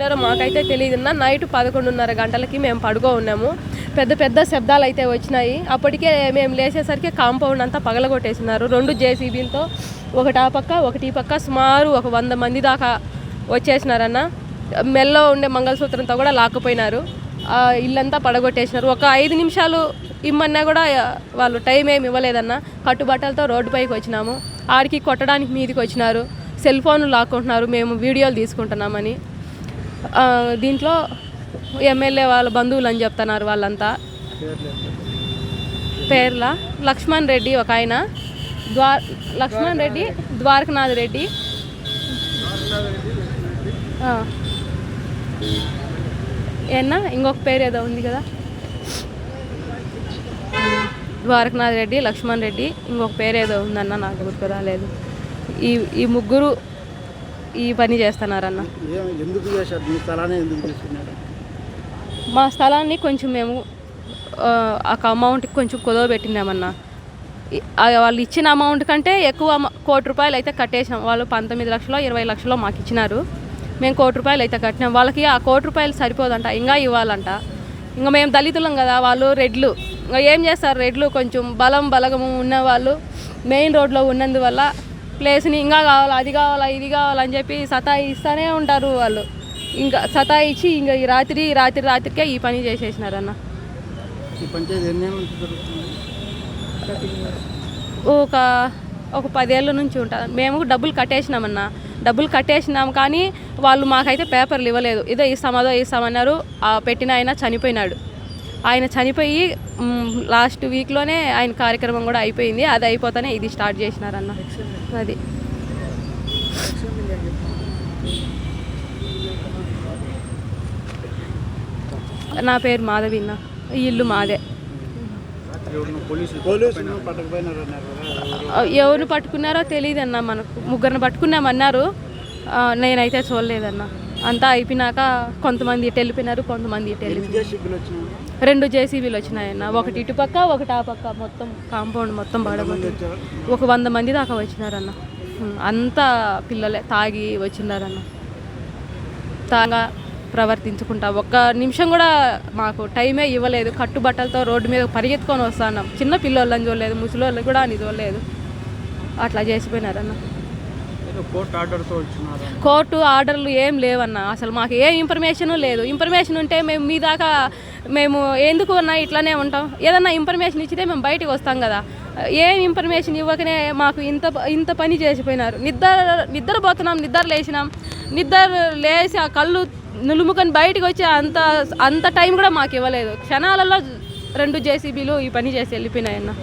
పెట్టారో మాకైతే తెలియదున్నా. నైట్ 11:30 గంటలకి మేము పడుకో ఉన్నాము. పెద్ద పెద్ద శబ్దాలు అయితే వచ్చినాయి. అప్పటికే మేము లేచేసరికి కాంపౌండ్ అంతా పగలగొట్టేసినారు. 2 జేసీబీలతో ఒకటి ఆ పక్క ఒకటి ఈ పక్క సుమారు ఒక 100 మంది దాకా వచ్చేసినారన్న. మెల్లో ఉండే మంగళసూత్రంతో కూడా లాక్కుపోయినారు. ఇల్లంతా పడగొట్టేసినారు. ఒక 5 నిమిషాలు ఇమ్మన్నా కూడా వాళ్ళు టైం ఏమి ఇవ్వలేదన్న. కట్టుబట్టలతో రోడ్డు పైకి వచ్చినాము. ఆడికి కొట్టడానికి మీదికి వచ్చినారు. సెల్ ఫోన్లు లాక్కుంటున్నారు మేము వీడియోలు తీసుకుంటున్నామని. దీంట్లో ఎమ్మెల్యే వాళ్ళ బంధువులు అని చెప్తున్నారు వాళ్ళంతా. పేర్ల లక్ష్మణ్ రెడ్డి ఒక ఆయన, లక్ష్మణ్ రెడ్డి, ద్వారకనాథ్ రెడ్డి, ఏనా ఇంకొక పేరు ఏదో ఉంది కదా, ద్వారకనాథ్ రెడ్డి, లక్ష్మణ్ రెడ్డి, ఇంకొక పేరు ఏదో ఉందన్న, నాకు గుర్తు రాలేదు. ఈ ముగ్గురు ఈ పని చేస్తున్నారన్న. మా స్థలాన్ని కొంచెం మేము ఒక అమౌంట్కి కొంచెం కుదవ పెట్టినామన్నా. వాళ్ళు ఇచ్చిన అమౌంట్ కంటే ఎక్కువ 1 కోటి రూపాయలు అయితే కట్టేసినాం. వాళ్ళు 19 లక్షలు 20 లక్షలు మాకు ఇచ్చినారు. మేము 1 కోటి రూపాయలు అయితే కట్టినాం. వాళ్ళకి ఆ 1 కోటి రూపాయలు సరిపోదంట, ఇంకా ఇవ్వాలంట. ఇంకా మేము దళితులం కదా, వాళ్ళు రెడ్లు. ఇంకా ఏం చేస్తారు రెడ్లు, కొంచెం బలగము ఉన్నవాళ్ళు మెయిన్ రోడ్లో ఉన్నందువల్ల ప్లేస్ని ఇంకా కావాలా, అది కావాలా, ఇది కావాలని చెప్పి సతాయిస్తూనే ఉంటారు వాళ్ళు. ఇంకా సతాయిచ్చి ఇంకా ఈ రాత్రికే ఈ పని చేసేసినారన్న. ఒక 10 ఏళ్ళ నుంచి ఉంటుంది. మేము డబ్బులు కట్టేసినామన్న. డబ్బులు కట్టేసినాం కానీ వాళ్ళు మాకైతే పేపర్లు ఇవ్వలేదు. ఇదో ఇస్తామన్నారు. పెట్టిన ఆయన చనిపోయినాడు. ఆయన చనిపోయి లాస్ట్ వీక్లోనే ఆయన కార్యక్రమం కూడా అయిపోయింది. అది అయిపోతేనే ఇది స్టార్ట్ చేసినారన్న. అది నా పేరు మాధవిన్న. ఈ ఇల్లు మాదే. ఎవరు పట్టుకున్నారో తెలియదన్న. మనకు 3 పట్టుకున్నామన్నారు. నేనైతే చూడలేదన్న. అంతా అయిపోయినాక కొంతమంది ఇటు వెళ్ళిపోయినారు, కొంతమంది ఇటు వెళ్ళిపోయినారు. 2 జేసీబీలు వచ్చినాయన్న. ఒకటి ఇటు పక్క ఒకటి ఆ పక్క, మొత్తం కాంపౌండ్ మొత్తం పడగొట్టి ఒక 100 మంది దాకా వచ్చినారన్న. అంతా పిల్లలే తాగి వచ్చినారన్న. తాగా ప్రవర్తించుకుంటా 1 నిమిషం కూడా మాకు టైమే ఇవ్వలేదు. కట్టుబట్టలతో రోడ్డు మీద పరిగెత్తుకొని వస్తున్నాం. చిన్న పిల్లోళ్ళని చూడలేదు, ముసలోళ్ళు కూడా అని చూడలేదు. అట్లా చేసిపోయినారన్న. కోర్టు ఆర్డర్లు ఏం లేవన్న. అసలు మాకు ఏ ఇన్ఫర్మేషన్ లేదు. ఇన్ఫర్మేషన్ ఉంటే మేము ఎందుకు ఉన్నా ఇట్లానే ఉంటాం. ఏదన్నా ఇన్ఫర్మేషన్ ఇచ్చితే మేము బయటకు వస్తాం కదా. ఏం ఇన్ఫర్మేషన్ ఇవ్వకనే మాకు ఇంత పని చేసిపోయినారు. నిద్రపోతున్నాం, నిద్ర లేచి ఆ కళ్ళు నులుముకొని బయటకు వచ్చి అంత టైం కూడా మాకు ఇవ్వలేదు. క్షణాలలో 2 జేసీబీలు ఈ పని చేసి వెళ్ళిపోయినాయన్న.